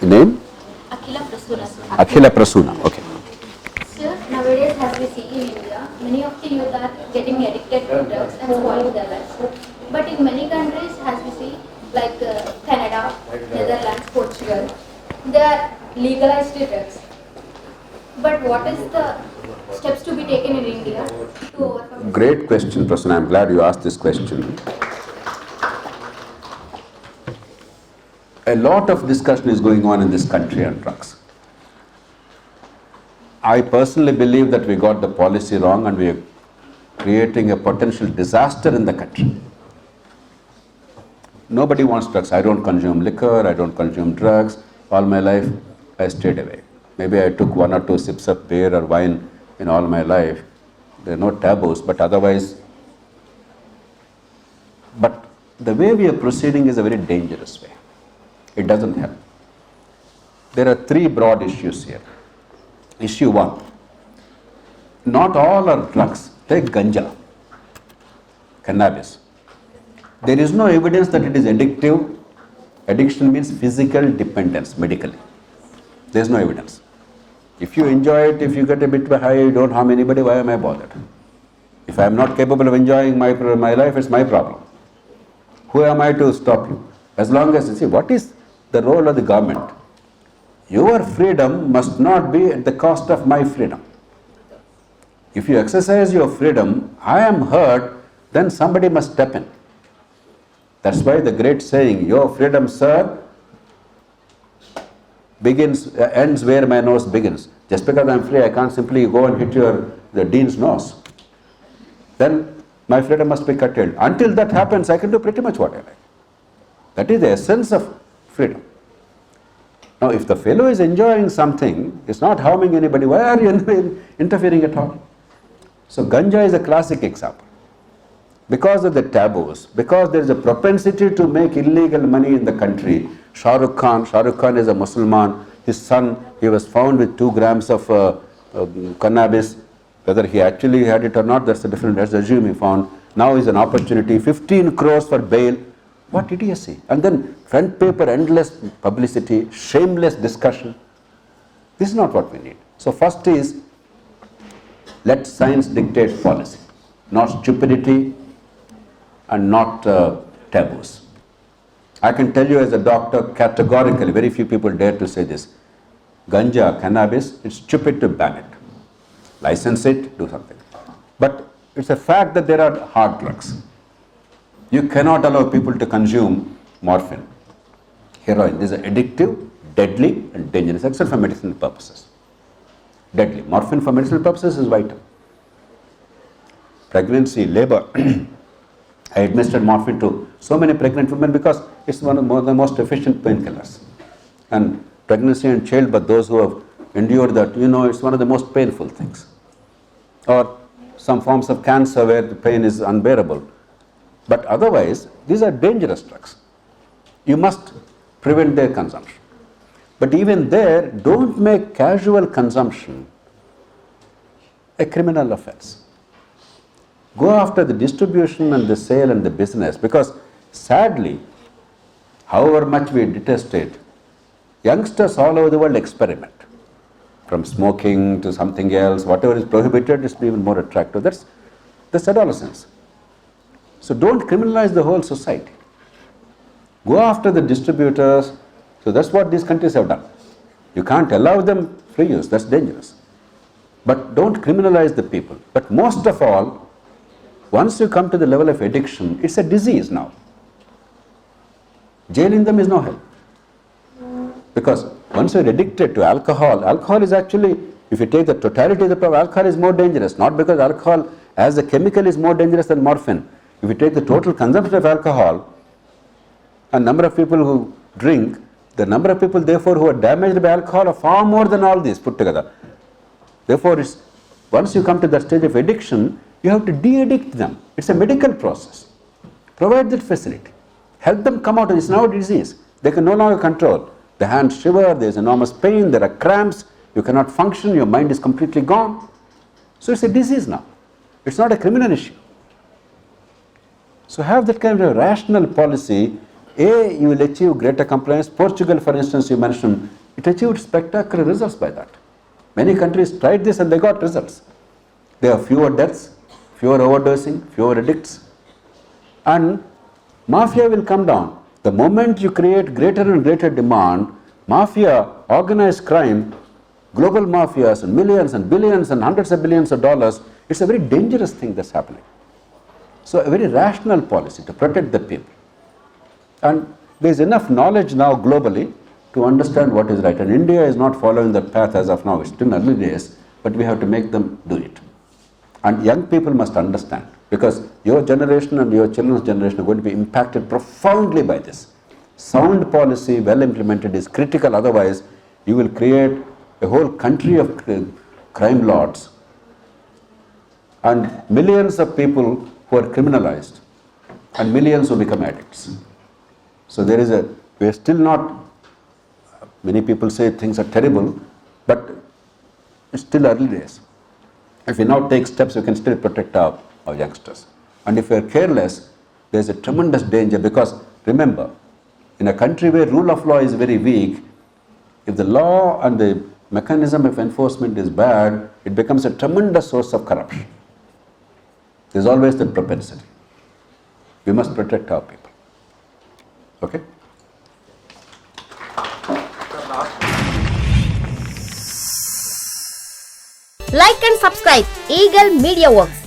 Name? Akhila Prasuna. Akhila Prasuna. Okay. Sir, nowadays as we see in India, many of the youth are getting addicted to drugs and spoiling their lives. But in many countries, as we see, like Canada, Netherlands, Portugal, they are legalized drugs. But what is the steps to be taken in India to overcome this? Great question, Prasanna. I'm glad you asked this question. A lot of discussion is going on in this country on drugs. I personally believe that we got the policy wrong and we are creating a potential disaster in the country. Nobody wants drugs. I don't consume liquor, I don't consume drugs. All my life, I stayed away. Maybe I took 1 or 2 sips of beer or wine in all my life. There are no taboos, but otherwise, but the way we are proceeding is a very dangerous way. It doesn't help. There are 3 broad issues here. Issue 1, not all are drugs. Take ganja, cannabis. There is no evidence that it is addictive. Addiction means physical dependence medically. There is no evidence. If you enjoy it, if you get a bit high, you don't harm anybody, why am I bothered? If I am not capable of enjoying my life, it's my problem. Who am I to stop you? As long as you see, what is the role of the government? Your freedom must not be at the cost of my freedom. If you exercise your freedom, I am hurt, then somebody must step in. That's why the great saying, your freedom, sir, ends where my nose begins. Just because I'm free, I can't simply go and hit the dean's nose. Then my freedom must be curtailed. Until that happens, I can do pretty much what I like. That is the essence of freedom. Now, if the fellow is enjoying something, it's not harming anybody, why are you interfering at all? So, ganja is a classic example. Because of the taboos, because there is a propensity to make illegal money in the country. Shah Rukh Khan is a Muslim. His son, he was found with 2 grams of cannabis. Whether he actually had it or not, that's a different, let's assume he found. Now is an opportunity, 15 crores for bail. What idiocy. And then front paper, endless publicity, shameless discussion. This is not what we need. So first is, let science dictate policy, not stupidity and not taboos. I can tell you as a doctor categorically, very few people dare to say this, ganja, cannabis, it's stupid to ban it. License it, do something. But it's a fact that there are hard drugs. You cannot allow people to consume morphine, heroin. These are addictive, deadly and dangerous, except for medicinal purposes. Deadly. Morphine for medicinal purposes is vital. Pregnancy, labor. I administered morphine to so many pregnant women because it's one of the most efficient painkillers. And pregnancy and childbirth, those who have endured that, it's one of the most painful things. Or some forms of cancer where the pain is unbearable. But otherwise, these are dangerous drugs. You must prevent their consumption. But even there, don't make casual consumption a criminal offense. Go after the distribution and the sale and the business, because sadly, however much we detest it, youngsters all over the world experiment. From smoking to something else, whatever is prohibited is even more attractive. That's adolescence. So don't criminalize the whole society. Go after the distributors. So that's what these countries have done. You can't allow them free use, that's dangerous. But don't criminalize the people. But most of all, once you come to the level of addiction, it's a disease now. Jailing them is no help. Because once you're addicted to alcohol, alcohol is actually, if you take the totality of the problem, alcohol is more dangerous. Not because alcohol as a chemical is more dangerous than morphine. If you take the total consumption of alcohol, a number of people who drink, the number of people therefore who are damaged by alcohol are far more than all these put together. Therefore, once you come to that stage of addiction, you have to de-addict them. It's a medical process. Provide that facility. Help them come out of this now disease. They can no longer control. The hands shiver, there is enormous pain, there are cramps, you cannot function, your mind is completely gone. So it's a disease now. It's not a criminal issue. So have that kind of rational policy you will achieve greater compliance. Portugal, for instance, you mentioned, it achieved spectacular results by that. Many countries tried this and they got results. There are fewer deaths, fewer overdosing, fewer addicts, and mafia will come down. The moment you create greater and greater demand, mafia, organized crime, global mafias, and millions and billions and hundreds of billions of dollars, it's a very dangerous thing that's happening. So a very rational policy to protect the people. And there is enough knowledge now globally to understand what is right. And India is not following that path as of now. It's still early days, but we have to make them do it. And young people must understand, because your generation and your children's generation are going to be impacted profoundly by this. Sound policy, well implemented, is critical. Otherwise, you will create a whole country of crime lords and millions of people who are criminalized and millions who become addicts. So we are still not, many people say things are terrible, but it's still early days. If we now take steps, we can still protect our youngsters. And if we are careless, there is a tremendous danger, because remember, in a country where rule of law is very weak, if the law and the mechanism of enforcement is bad, it becomes a tremendous source of corruption. There is always that propensity. We must protect our people. Okay? Like and subscribe Eagle Media Works.